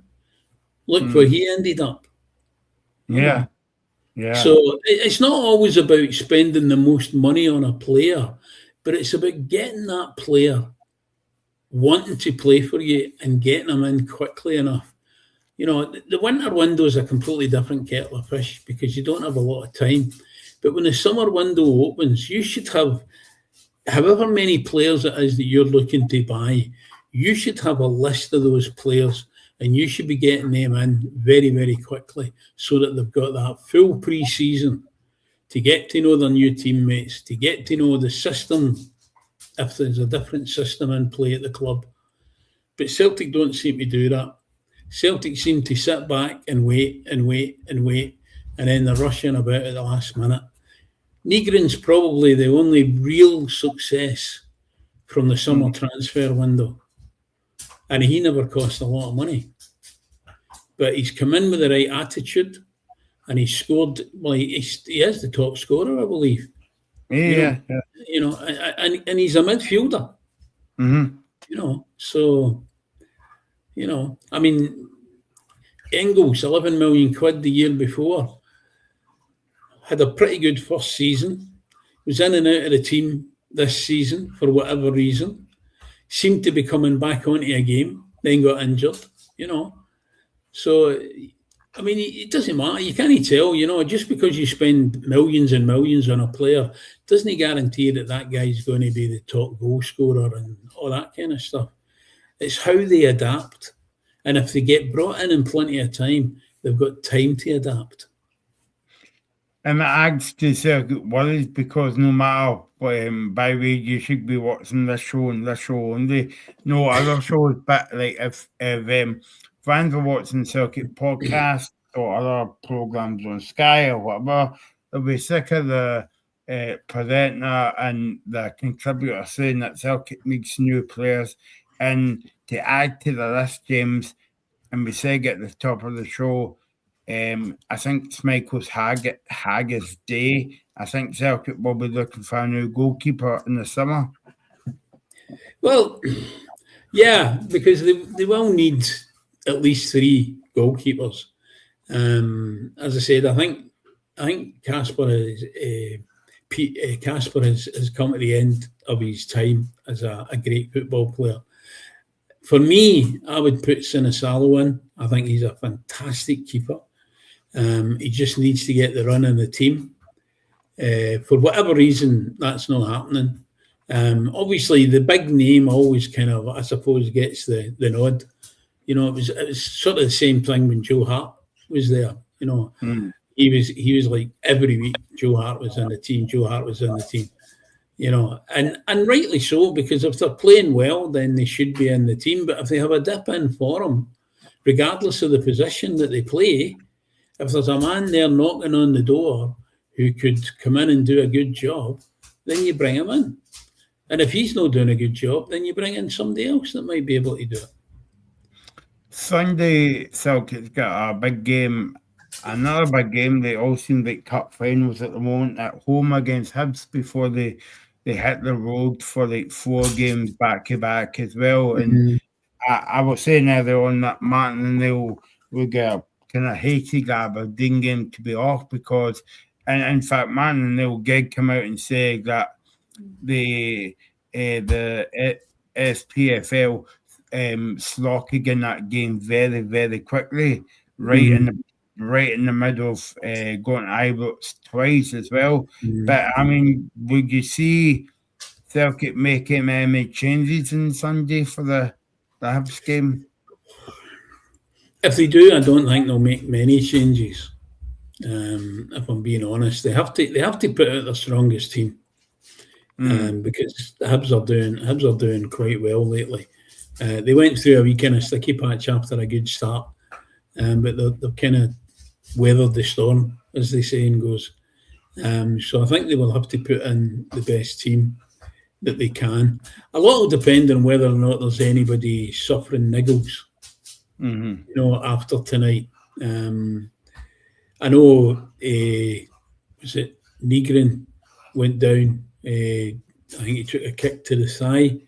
B: Look where he ended up.
C: Yeah.
B: So it's not always about spending the most money on a player, but it's about getting that player wanting to play for you and getting them in quickly enough. You know, the winter window is a completely different kettle of fish because you don't have a lot of time. But when the summer window opens, you should have, however many players it is that you're looking to buy, you should have a list of those players and you should be getting them in very, very quickly so that they've got that full pre-season to get to know their new teammates, to get to know the system, if there's a different system in play at the club. But Celtic don't seem to do that. Celtic seem to sit back and wait and wait and wait, and then they're rushing about at the last minute. Nygren's probably the only real success from the summer transfer window. And he never cost a lot of money. But he's come in with the right attitude and he's scored. Well, he is the top scorer, I believe.
C: Yeah.
B: You know, and he's a midfielder.
C: Mm-hmm.
B: You know, so, you know, I mean, Engels, 11 million quid the year before, had a pretty good first season, was in and out of the team this season for whatever reason, seemed to be coming back onto a game, then got injured, you know. So, I mean, it doesn't matter. You can't tell, you know, just because you spend millions and millions on a player doesn't guarantee that guy's going to be the top goal scorer and all that kind of stuff. It's how they adapt. And if they get brought in plenty of time, they've got time to adapt.
C: And it adds to Celtic worries because no matter, by the way, you should be watching this show and this show only, no other shows, but like if fans are watching Celtic podcasts or other programmes on Sky or whatever, they'll be sick of the presenter and the contributor saying that Celtic needs new players. And to add to the list, James, and we said at the top of the show, I think it's Michael's Haggis day. I think Celtic will be looking for a new goalkeeper in the summer.
B: Well, yeah, because they will need at least 3 goalkeepers. As I said, I think Casper has come to the end of his time as a great football player. For me, I would put Sinisalo in. I think he's a fantastic keeper. He just needs to get the run in the team. For whatever reason, that's not happening. Obviously, the big name always kind of, I suppose, gets the nod. You know, it was sort of the same thing when Joe Hart was there. You know, he was like every week. Joe Hart was in the team. and rightly so, because if they're playing well, then they should be in the team. But if they have a dip in form, regardless of the position that they play, if there's a man there knocking on the door who could come in and do a good job, then you bring him in. And if he's not doing a good job, then you bring in somebody else that might be able to do it.
C: Sunday, Celtic's got a big game. Another big game. They all seem like cup finals at the moment at home against Hibs before they hit the road for like 4 games back to back as well. And I was saying earlier on that Martin and they'll get a kind of hated Aberdeen game to be off because, and in fact, Martin and they'll come out and say that the SPFL slotted in that game very, very quickly, right in the middle of going to Ibrox twice as well. But I mean, would you see Celtic making any changes on Sunday for the Hibs game?
B: If they do, I don't think they'll make many changes. If I'm being honest, they have to put out their strongest team. Because the Hibs are doing quite well lately. They went through a wee kind of sticky patch after a good start, but they've kind of weathered the storm, as the saying goes. So I think they will have to put in the best team that they can. A lot will depend on whether or not there's anybody suffering niggles, after tonight. I know, was it Nygren went down? I think he took a kick to the thigh,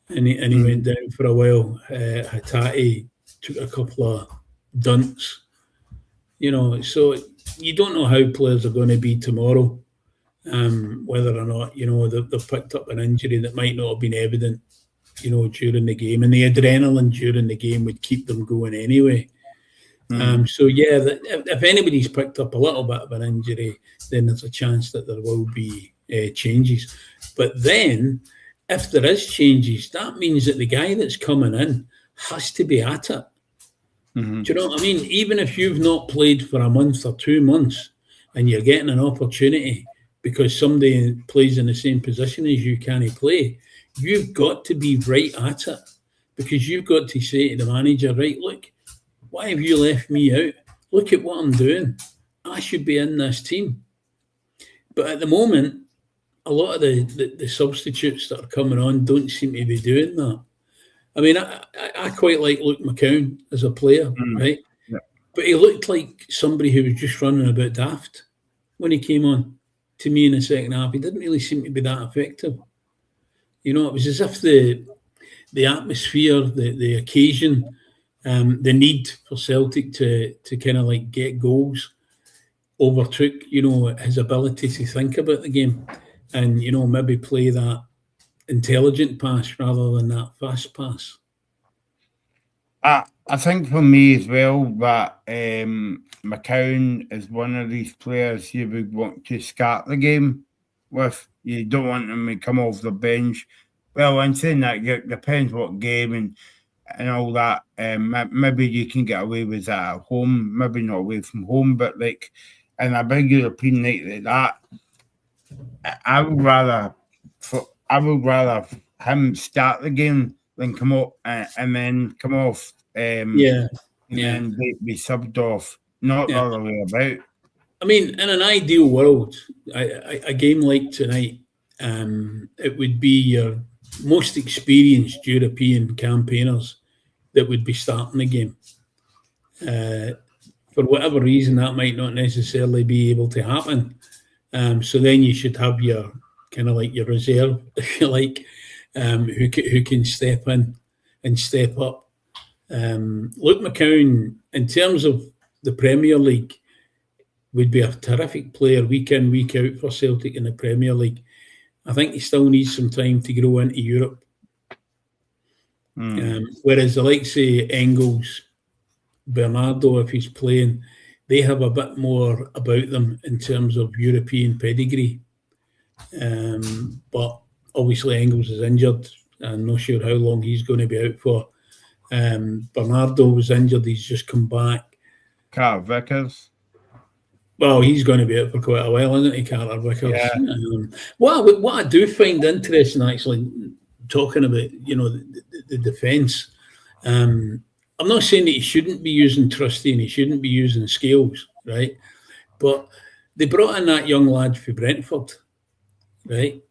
B: and he went down for a while. Hatate took a couple of dunts. So you don't know how players are going to be tomorrow, whether or not they've picked up an injury that might not have been evident, during the game, and the adrenaline during the game would keep them going anyway. So yeah, if anybody's picked up a little bit of an injury, then there's a chance that there will be changes. But then, if there is changes, that means that the guy that's coming in has to be at it. Do you know what I mean? Even if you've not played for a month or 2 months, and you're getting an opportunity because somebody plays in the same position as you can't play, you've got to be right at it, because you've got to say to the manager, right, look, why have you left me out? Look at what I'm doing. I should be in this team. But at the moment, a lot of the substitutes that are coming on don't seem to be doing that. I mean, I quite like Luke McCown as a player, right? Yeah. But he looked like somebody who was just running about daft when he came on to me in the second half. He didn't really seem to be that effective. It was as if the atmosphere, the occasion, the need for Celtic to kind of like get goals overtook, his ability to think about the game and, maybe play that intelligent pass rather than that fast pass.
C: I think for me as well that McCown is one of these players you would want to start the game with. You don't want him to come off the bench. Well, I'm saying that it depends what game and all that. Maybe you can get away with that at home, maybe not away from home, but like in a big European night like that, I would rather him start the game than come up and then come off. And then be subbed off, not the other way about.
B: I mean, in an ideal world, a game like tonight, it would be your most experienced European campaigners that would be starting the game. For whatever reason, that might not necessarily be able to happen. So then you should have your kind of like your reserve, if you like, who can step in and step up. Luke McCown, in terms of the Premier League, would be a terrific player week in, week out for Celtic in the Premier League. I think he still needs some time to grow into Europe. Whereas the likes of Engels, Bernardo, if he's playing, they have a bit more about them in terms of European pedigree. But obviously Engels is injured. I'm not sure how long he's going to be out for. Bernardo was injured. He's just come back.
C: Carl Vickers.
B: Well, he's going to be out for quite a while, isn't he, Carter Vickers?
C: Yeah.
B: What I do find interesting, actually, talking about the defence. I'm not saying that he shouldn't be using Trusty and he shouldn't be using Scales, right? But they brought in that young lad for Brentford, right?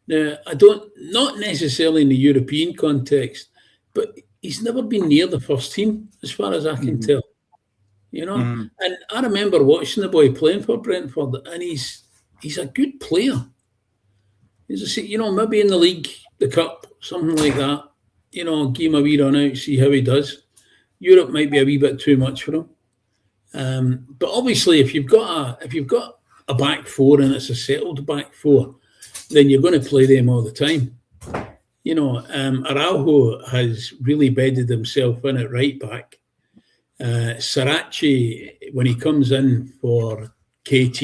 B: Now, not necessarily in the European context, but he's never been near the first team, as far as I can tell. And I remember watching the boy playing for Brentford, and he's a good player. He's maybe in the league, the cup, something like that. Give him a wee run out, see how he does. Europe might be a wee bit too much for him. But obviously, if you've got a back four and it's a settled back four, then you're going to play them all the time. Araujo has really bedded himself in at right back. Sarachi, when he comes in for KT,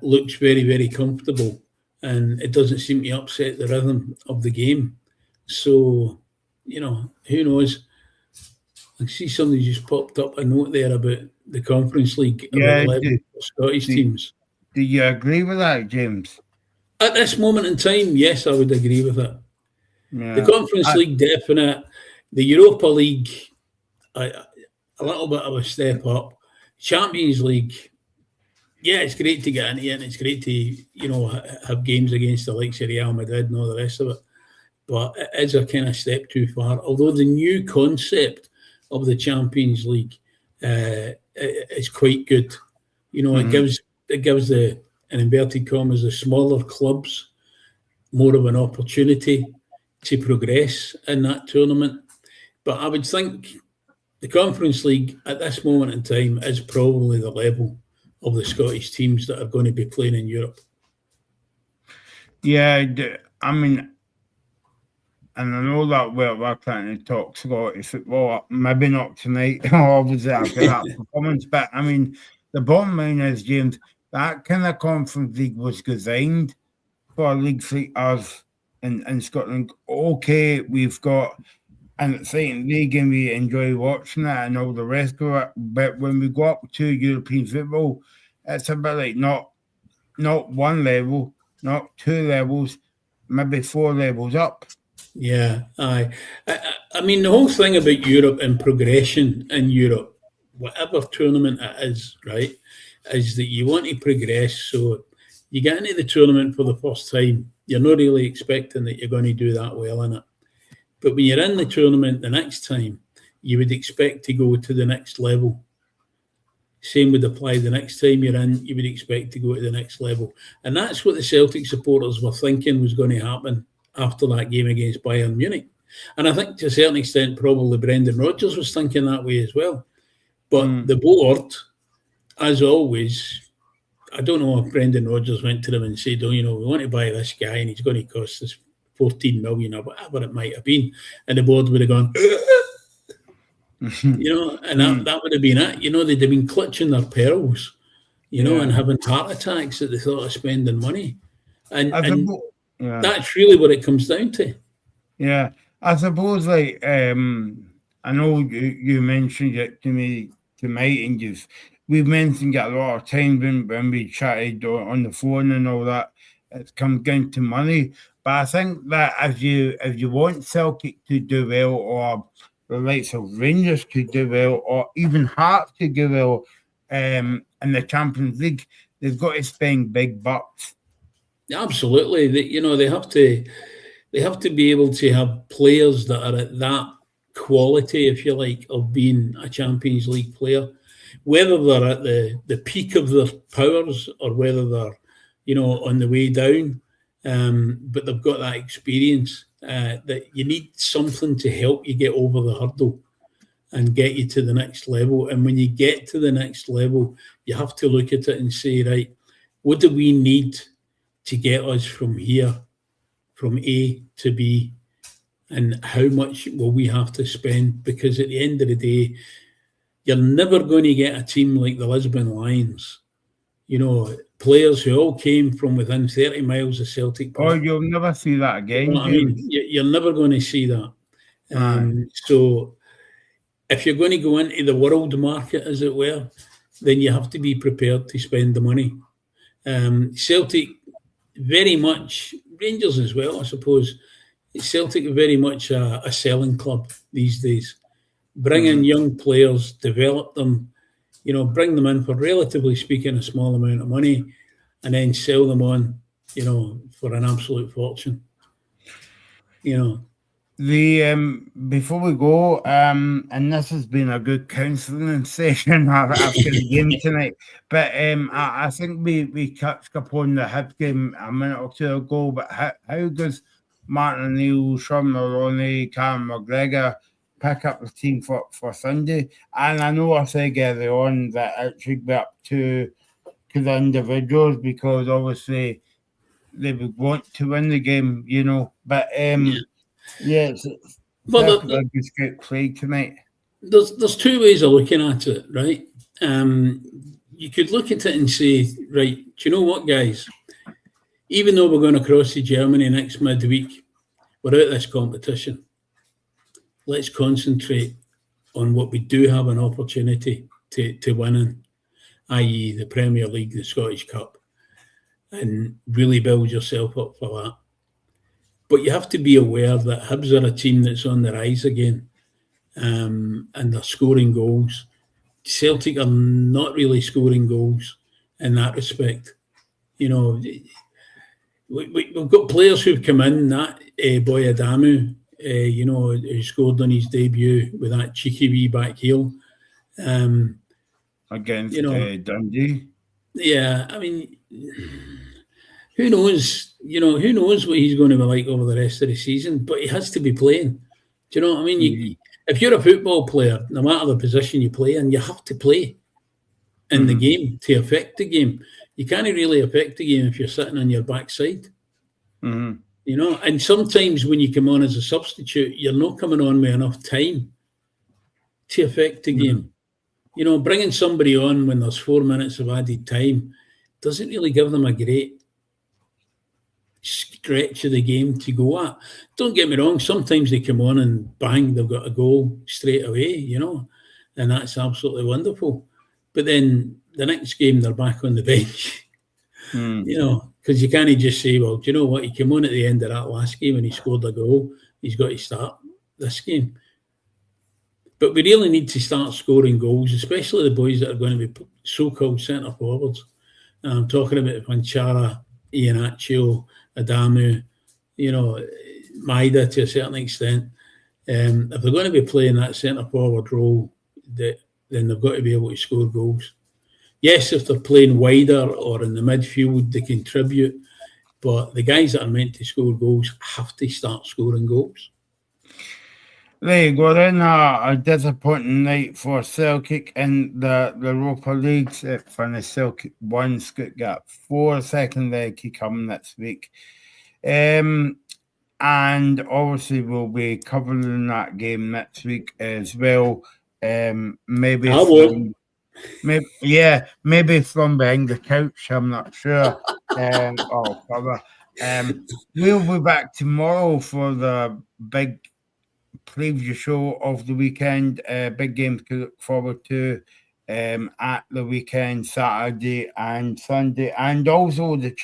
B: looks very, very comfortable, and it doesn't seem to upset the rhythm of the game. So, who knows? I see somebody just popped up a note there about the Conference League, about 11 Scottish teams.
C: Do you agree with that, James?
B: At this moment in time, yes, I would agree with it. Yeah. The Conference League, definite. The Europa League, a little bit of a step up. Champions League, yeah, it's great to get into it, and it's great to, have games against the likes of Real Madrid and all the rest of it. But it is a kind of step too far. Although the new concept of the Champions League is quite good. It gives the, in inverted commas, the smaller clubs more of an opportunity to progress in that tournament. But I would think the Conference League at this moment in time is probably the level of the Scottish teams that are going to be playing in Europe.
C: Yeah, I mean, and I know that we're trying to talk Scottish football, maybe not tonight, obviously after that performance, but I mean, the bottom line is, James, that kind of Conference League was designed for leagues like us in Scotland. Okay, we've got an exciting league and we enjoy watching it and all the rest of it, but when we go up to European football, it's a bit like not one level, not two levels, maybe 4 levels up.
B: Yeah, I mean, the whole thing about Europe and progression in Europe, whatever tournament it is, right, is that you want to progress. So you get into the tournament for the first time, you're not really expecting that you're going to do that well in it. But when you're in the tournament the next time, you would expect to go to the next level. Same would apply the next time you're in, you would expect to go to the next level. And that's what the Celtic supporters were thinking was going to happen after that game against Bayern Munich. And I think to a certain extent, probably Brendan Rodgers was thinking that way as well. But the board, as always, I don't know if Brendan Rodgers went to them and said, we want to buy this guy and he's going to cost us 14 million or whatever it might have been. And the board would have gone, and that would have been it. They'd have been clutching their pearls, and having heart attacks that they thought of spending money. And that's really what it comes down to. Yeah.
C: I suppose, like, I know you mentioned it to me tonight, and we've mentioned it a lot of times when we chatted on the phone and all that. It comes down to money. But I think that if you want Celtic to do well, or the likes of Rangers to do well, or even Hearts to do well in the Champions League, they've got to spend big bucks.
B: Absolutely. They have to be able to have players that are at that quality, if you like, of being a Champions League player, whether they're at the peak of their powers or whether they're, on the way down. But they've got that experience that you need something to help you get over the hurdle and get you to the next level. And when you get to the next level, you have to look at it and say, right, what do we need to get us from here, from A to B, and how much will we have to spend? Because at the end of the day, you're never going to get a team like the Lisbon Lions, players who all came from within 30 miles of Celtic Park.
C: Oh, you'll never see that again.
B: I mean, you're never going to see that. So if you're going to go into the world market, as it were, then you have to be prepared to spend the money. Celtic, very much, Rangers as well, I suppose. Celtic are very much a selling club these days. Bring in young players, develop them, bring them in for, relatively speaking, a small amount of money, and then sell them on, for an absolute fortune.
C: Before we go, and this has been a good counselling session after the game tonight, but I think we touched upon the Hibs game a minute or two ago, but how does Martin O'Neill, Sean Maloney, Cam McGregor pick up the team for Sunday? And I know I said earlier on that it should be up to the individuals, because obviously they would want to win the game, but yes,
B: well,
C: it's great play tonight.
B: There's two ways of looking at it, right? You could look at it and say, right, do you know what, guys? Even though we're going across to Germany next midweek, without this competition, let's concentrate on what we do have an opportunity to win in, i.e. the Premier League, the Scottish Cup, and really build yourself up for that. But you have to be aware that Hibs are a team that's on the rise again, and they're scoring goals. Celtic are not really scoring goals in that respect. We've got players who've come in, that boy Adamu, who scored on his debut with that cheeky wee back heel.
C: Against Dundee.
B: Yeah, I mean, who knows? Who knows what he's going to be like over the rest of the season? But he has to be playing. Do you know what I mean? If you're a football player, no matter the position you play in, you have to play in the game to affect the game. You can't really affect the game if you're sitting on your backside. And sometimes when you come on as a substitute, you're not coming on with enough time to affect the game. Bringing somebody on when there's 4 minutes of added time doesn't really give them a great stretch of the game to go at. Don't get me wrong, sometimes they come on and bang, they've got a goal straight away, and that's absolutely wonderful. But then the next game they're back on the bench, because you can't just say, well, do you know what, he came on at the end of that last game and he scored a goal, he's got to start this game. But we really need to start scoring goals, especially the boys that are going to be so-called centre forwards. I'm talking about Vanchara, Iheanacho, Adamu, Maida to a certain extent. If they're going to be playing that centre forward role, then they've got to be able to score goals. Yes, if they're playing wider or in the midfield, they contribute. But the guys that are meant to score goals have to start scoring goals.
C: There you go then, a disappointing night for Celtic in the Europa League. Finished Celtic 1, Stuttgart 4, second leg to come next week. And obviously we'll be covering that game next week as well. Maybe from behind the couch, I'm not sure. I'll cover. We'll be back tomorrow for the big preview show of the weekend. Big games to look forward to at the weekend, Saturday and Sunday, and also the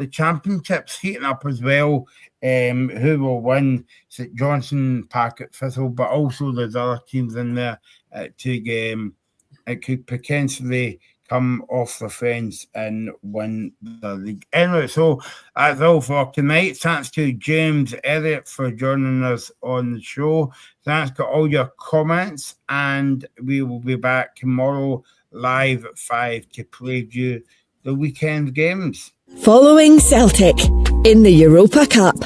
C: championships heating up as well. Who will win? St Johnstone, Packet Thistle, but also there's other teams in there. It could potentially come off the fence and win the league. Anyway, so that's all for tonight. Thanks to James Elliott for joining us on the show. Thanks to all your comments, and we will be back tomorrow live at 5 to preview the weekend games.
A: Following Celtic in the Europa Cup.